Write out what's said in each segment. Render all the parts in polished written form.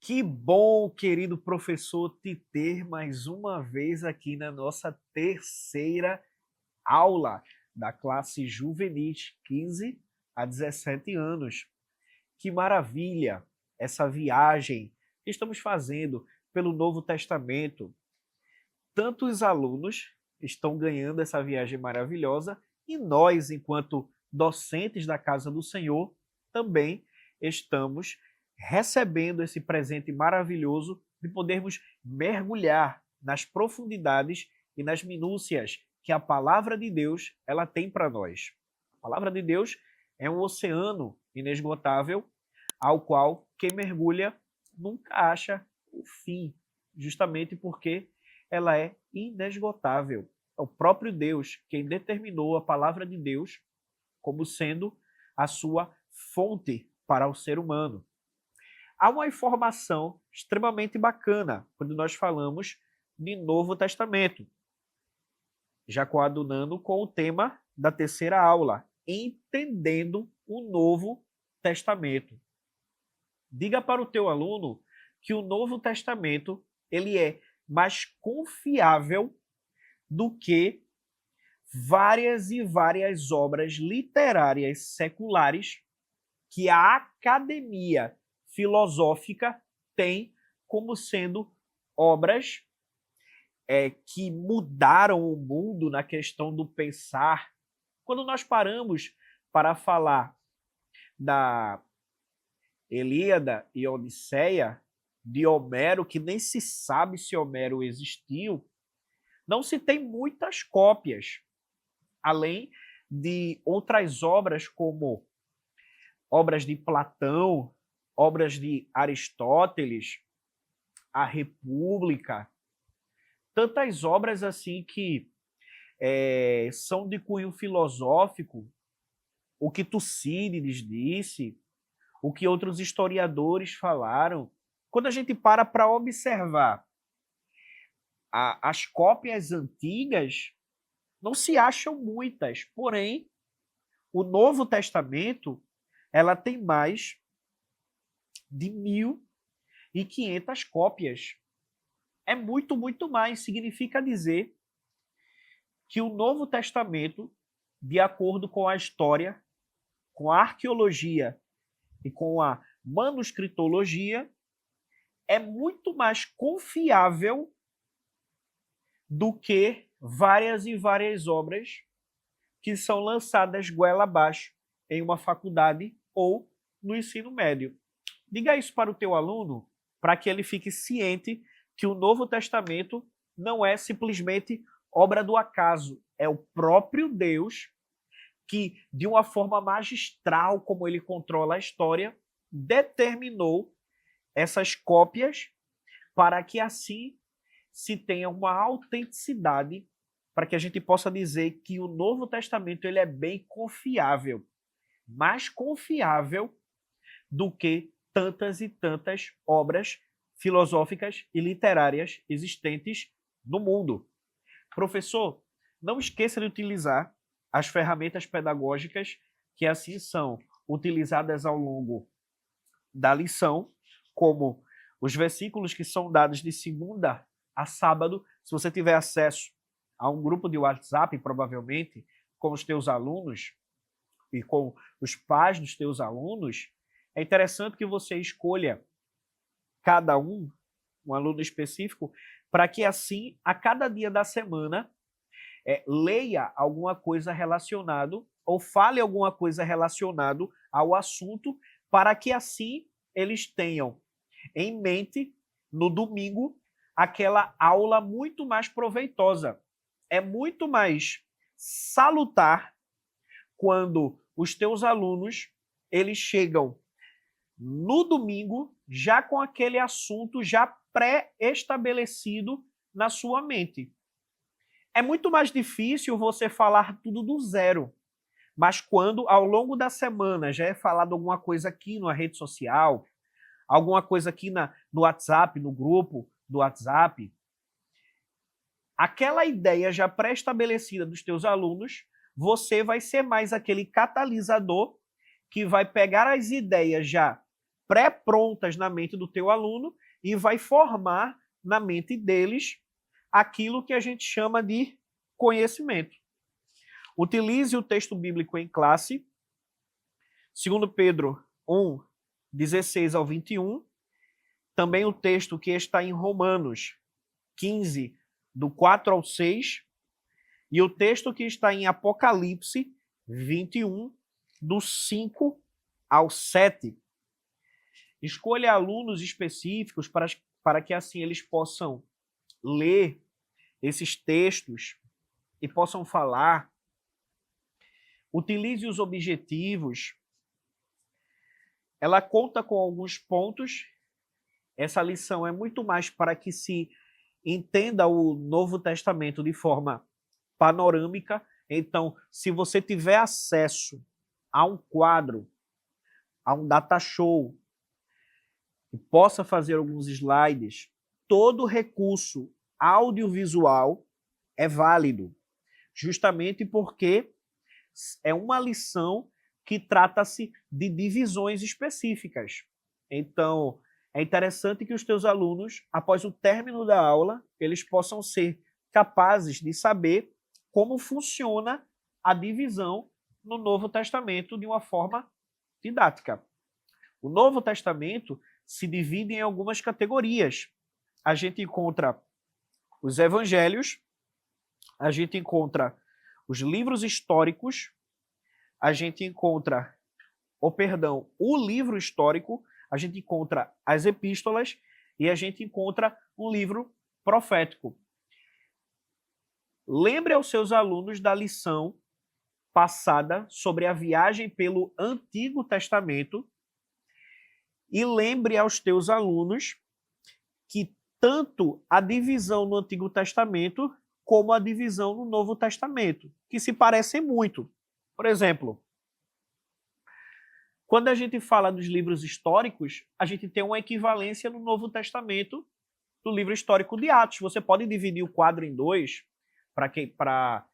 Que bom, querido professor, te ter mais uma vez aqui na nossa terceira aula da classe Juvenil 15 a 17 anos. Que maravilha essa viagem que estamos fazendo pelo Novo Testamento. Tantos alunos estão ganhando essa viagem maravilhosa e nós, enquanto docentes da Casa do Senhor, também estamos recebendo esse presente maravilhoso de podermos mergulhar nas profundidades e nas minúcias que a palavra de Deus ela tem para nós. A palavra de Deus é um oceano inesgotável ao qual quem mergulha nunca acha o fim, justamente porque ela é inesgotável. É o próprio Deus quem determinou a palavra de Deus como sendo a sua fonte para o ser humano. Há uma informação extremamente bacana quando nós falamos de Novo Testamento, já coadunando com o tema da terceira aula, entendendo o Novo Testamento. Diga para o teu aluno que o Novo Testamento ele é mais confiável do que várias e várias obras literárias seculares que a academia filosófica tem como sendo obras que mudaram o mundo na questão do pensar. Quando nós paramos para falar da Ilíada e Odisseia, de Homero, que nem se sabe se Homero existiu, não se tem muitas cópias, além de outras obras como obras de Platão, obras de Aristóteles, a República, tantas obras assim que são de cunho filosófico, o que Tucídides disse, o que outros historiadores falaram. Quando a gente para observar as cópias antigas, não se acham muitas, porém, o Novo Testamento ela tem mais de 1.500 cópias. É muito, muito mais. Significa dizer que o Novo Testamento, de acordo com a história, com a arqueologia e com a manuscritologia, é muito mais confiável do que várias e várias obras que são lançadas goela abaixo em uma faculdade ou no ensino médio. Diga isso para o teu aluno, para que ele fique ciente que o Novo Testamento não é simplesmente obra do acaso, é o próprio Deus que, de uma forma magistral, como ele controla a história, determinou essas cópias para que assim se tenha uma autenticidade, para que a gente possa dizer que o Novo Testamento ele é bem confiável, mais confiável do que tantas e tantas obras filosóficas e literárias existentes no mundo. Professor, não esqueça de utilizar as ferramentas pedagógicas que assim são utilizadas ao longo da lição, como os versículos que são dados de segunda a sábado. Se você tiver acesso a um grupo de WhatsApp, provavelmente, com os teus alunos e com os pais dos teus alunos, é interessante que você escolha cada um aluno específico, para que assim, a cada dia da semana, leia alguma coisa relacionado ou fale alguma coisa relacionado ao assunto, para que assim eles tenham em mente, no domingo, aquela aula muito mais proveitosa. É muito mais salutar quando os teus alunos eles chegam no domingo já com aquele assunto já pré-estabelecido na sua mente. É muito mais difícil você falar tudo do zero, mas quando ao longo da semana já é falado alguma coisa aqui na rede social, alguma coisa aqui no WhatsApp, no grupo do WhatsApp, aquela ideia já pré-estabelecida dos teus alunos, você vai ser mais aquele catalisador que vai pegar as ideias já pré-prontas na mente do teu aluno e vai formar na mente deles aquilo que a gente chama de conhecimento. Utilize o texto bíblico em classe, 2 Pedro 1, 16 ao 21, também o texto que está em Romanos 15, do 4 ao 6, e o texto que está em Apocalipse 21, do 5 ao 7. Escolha alunos específicos para que assim eles possam ler esses textos e possam falar. Utilize os objetivos. Ela conta com alguns pontos. Essa lição é muito mais para que se entenda o Novo Testamento de forma panorâmica. Então, se você tiver acesso a um quadro, a um data show, e possa fazer alguns slides, todo recurso audiovisual é válido, justamente porque é uma lição que trata-se de divisões específicas. Então, é interessante que os teus alunos, após o término da aula, eles possam ser capazes de saber como funciona a divisão no Novo Testamento de uma forma didática. O Novo Testamento se divide em algumas categorias. A gente encontra os evangelhos, a gente encontra os livros históricos, a gente encontra, o livro histórico, a gente encontra as epístolas e a gente encontra um livro profético. Lembre aos seus alunos da lição passada sobre a viagem pelo Antigo Testamento e lembre aos teus alunos que tanto a divisão no Antigo Testamento como a divisão no Novo Testamento, que se parecem muito. Por exemplo, quando a gente fala dos livros históricos, a gente tem uma equivalência no Novo Testamento do livro histórico de Atos. Você pode dividir o quadro em dois para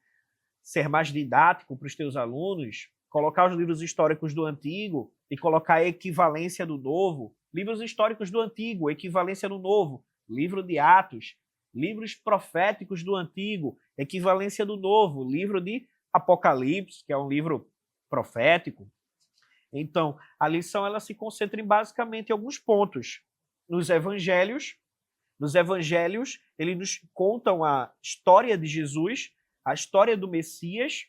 ser mais didático para os teus alunos, colocar os livros históricos do Antigo e colocar a equivalência do Novo. Livros históricos do Antigo, equivalência do Novo. Livro de Atos. Livros proféticos do Antigo, equivalência do Novo. Livro de Apocalipse, que é um livro profético. Então, a lição ela se concentra basicamente em alguns pontos. Nos evangelhos, eles nos contam a história de Jesus, a história do Messias,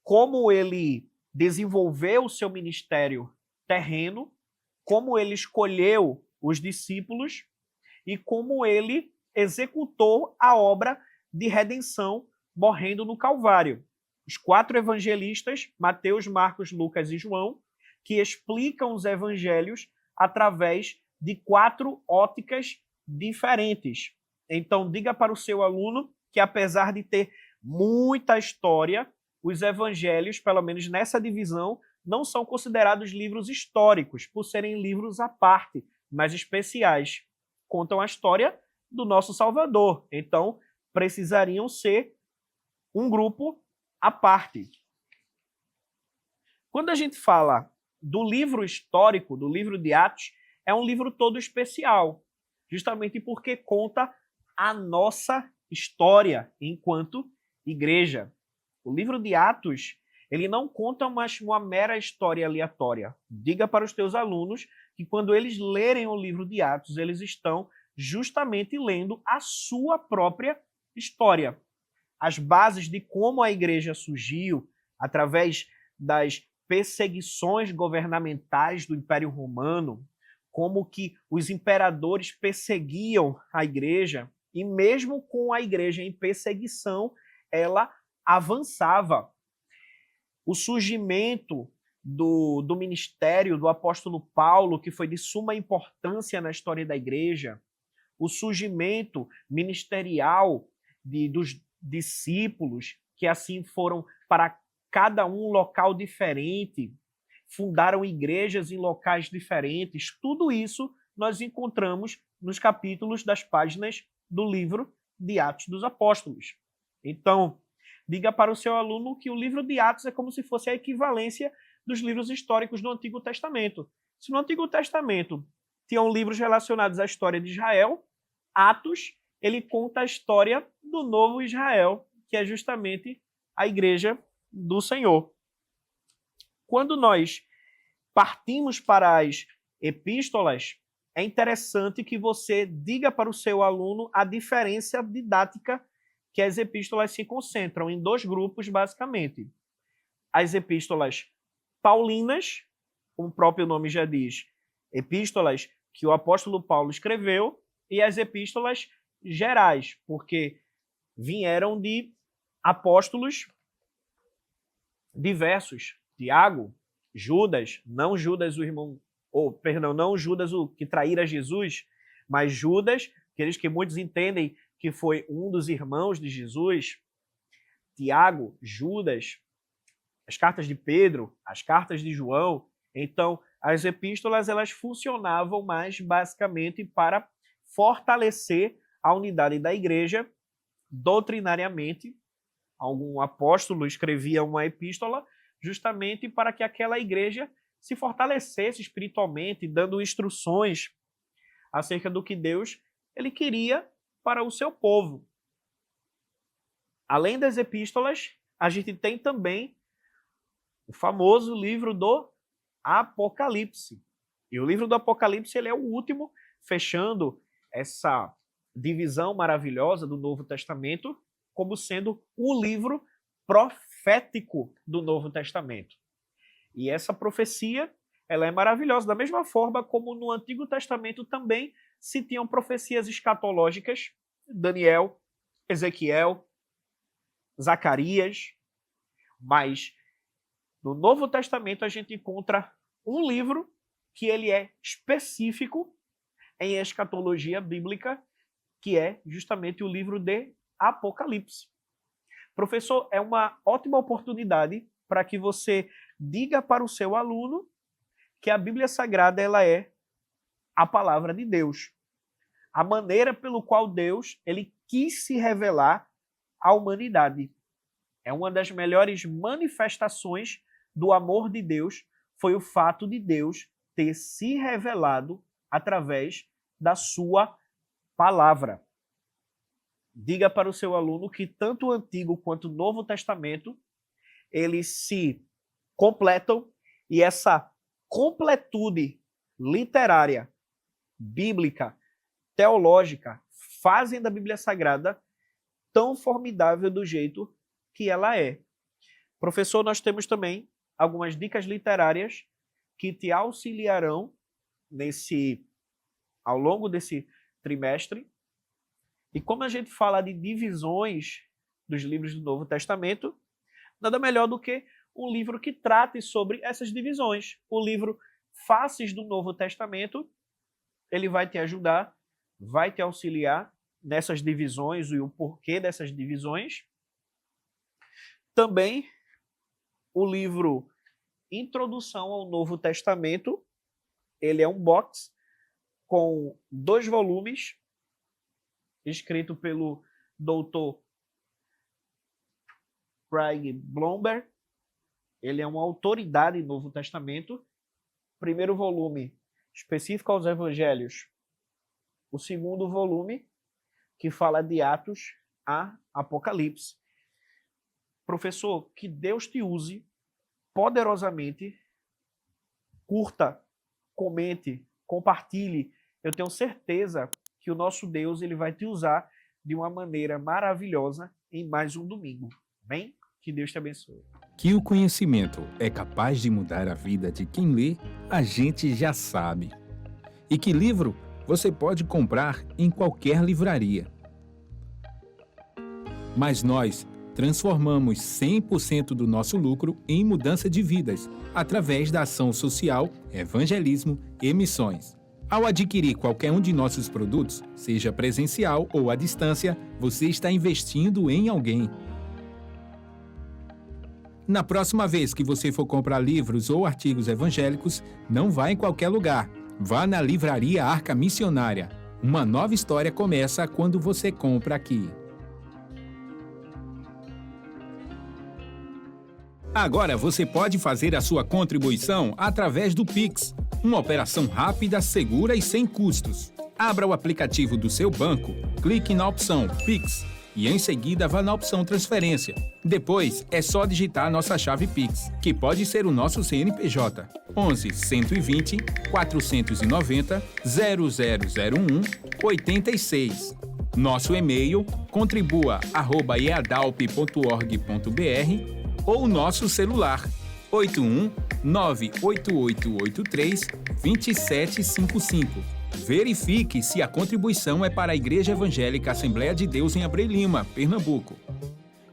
como ele desenvolveu o seu ministério terreno, como ele escolheu os discípulos e como ele executou a obra de redenção morrendo no Calvário. Os 4 evangelistas, Mateus, Marcos, Lucas e João, que explicam os evangelhos através de 4 óticas diferentes. Então, diga para o seu aluno que, apesar de ter muita história, os evangelhos, pelo menos nessa divisão, não são considerados livros históricos, por serem livros à parte, mais especiais. Contam a história do nosso Salvador. Então, precisariam ser um grupo à parte. Quando a gente fala do livro histórico, do livro de Atos, é um livro todo especial, justamente porque conta a nossa história enquanto igreja. O livro de Atos, ele não conta uma mera história aleatória. Diga para os teus alunos que quando eles lerem o livro de Atos, eles estão justamente lendo a sua própria história. As bases de como a igreja surgiu através das perseguições governamentais do Império Romano, como que os imperadores perseguiam a igreja, e mesmo com a igreja em perseguição, ela avançava. O surgimento do ministério do apóstolo Paulo, que foi de suma importância na história da igreja, o surgimento ministerial dos discípulos, que assim foram para cada um local diferente, fundaram igrejas em locais diferentes, tudo isso nós encontramos nos capítulos das páginas do livro de Atos dos Apóstolos. Então, diga para o seu aluno que o livro de Atos é como se fosse a equivalência dos livros históricos do Antigo Testamento. Se no Antigo Testamento tinham livros relacionados à história de Israel, Atos, ele conta a história do novo Israel, que é justamente a igreja do Senhor. Quando nós partimos para as epístolas, é interessante que você diga para o seu aluno a diferença didática que as epístolas se concentram em 2 grupos, basicamente. As epístolas paulinas, como o próprio nome já diz, epístolas que o apóstolo Paulo escreveu, e as epístolas gerais, porque vieram de apóstolos diversos. Tiago, Judas, não Judas o irmão, não Judas o que traíra Jesus, mas Judas, aqueles que muitos entendem que foi um dos irmãos de Jesus, Tiago, Judas, as cartas de Pedro, as cartas de João. Então, as epístolas elas funcionavam mais basicamente para fortalecer a unidade da igreja doutrinariamente. Algum apóstolo escrevia uma epístola justamente para que aquela igreja se fortalecesse espiritualmente, dando instruções acerca do que Deus ele queria para o seu povo. Além das epístolas, a gente tem também o famoso livro do Apocalipse. E o livro do Apocalipse ele é o último, fechando essa divisão maravilhosa do Novo Testamento, como sendo o livro profético do Novo Testamento. E essa profecia, ela é maravilhosa, da mesma forma como no Antigo Testamento também se tinham profecias escatológicas, Daniel, Ezequiel, Zacarias, mas no Novo Testamento a gente encontra um livro que ele é específico em escatologia bíblica, que é justamente o livro de Apocalipse. Professor, é uma ótima oportunidade para que você diga para o seu aluno que a Bíblia Sagrada ela é a palavra de Deus. A maneira pelo qual Deus ele quis se revelar à humanidade. É uma das melhores manifestações do amor de Deus, foi o fato de Deus ter se revelado através da sua palavra. Diga para o seu aluno que tanto o Antigo quanto o Novo Testamento, eles se completam e essa completude literária, bíblica, teológica, fazem da Bíblia Sagrada tão formidável do jeito que ela é. Professor, nós temos também algumas dicas literárias que te auxiliarão ao longo desse trimestre. E como a gente fala de divisões dos livros do Novo Testamento, nada melhor do que um livro que trate sobre essas divisões. O livro Faces do Novo Testamento, ele vai te ajudar, vai te auxiliar nessas divisões e o porquê dessas divisões. Também o livro Introdução ao Novo Testamento, ele é um box com 2 volumes, escrito pelo Dr. Craig Blomberg. Ele é uma autoridade no Novo Testamento. Primeiro volume, específico aos evangelhos. O segundo volume, que fala de Atos a Apocalipse. Professor, que Deus te use poderosamente. Curta, comente, compartilhe. Eu tenho certeza que o nosso Deus ele vai te usar de uma maneira maravilhosa em mais um domingo. Bem? Que Deus te abençoe. Que o conhecimento é capaz de mudar a vida de quem lê, a gente já sabe. E que livro você pode comprar em qualquer livraria. Mas nós transformamos 100% do nosso lucro em mudança de vidas, através da ação social, evangelismo e missões. Ao adquirir qualquer um de nossos produtos, seja presencial ou à distância, você está investindo em alguém. Na próxima vez que você for comprar livros ou artigos evangélicos, não vá em qualquer lugar. Vá na Livraria Arca Missionária. Uma nova história começa quando você compra aqui. Agora você pode fazer a sua contribuição através do Pix. Uma operação rápida, segura e sem custos. Abra o aplicativo do seu banco, clique na opção Pix e em seguida vá na opção Transferência. Depois é só digitar nossa chave Pix, que pode ser o nosso CNPJ 11 120 490 0001 86. Nosso e-mail contribua@eadalp.org.br ou nosso celular 81 98883 2755. Verifique se a contribuição é para a Igreja Evangélica Assembleia de Deus em Abreu Lima, Pernambuco.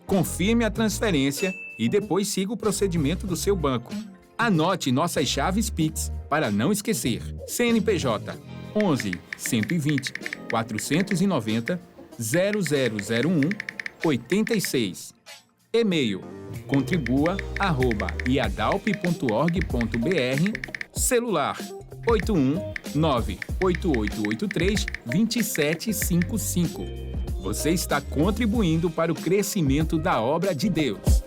Confirme a transferência e depois siga o procedimento do seu banco. Anote nossas chaves Pix para não esquecer. CNPJ 11 120 490 0001 86. E-mail contribua@iadalp.org.br. Celular 81 98883 2755. Você está contribuindo para o crescimento da obra de Deus.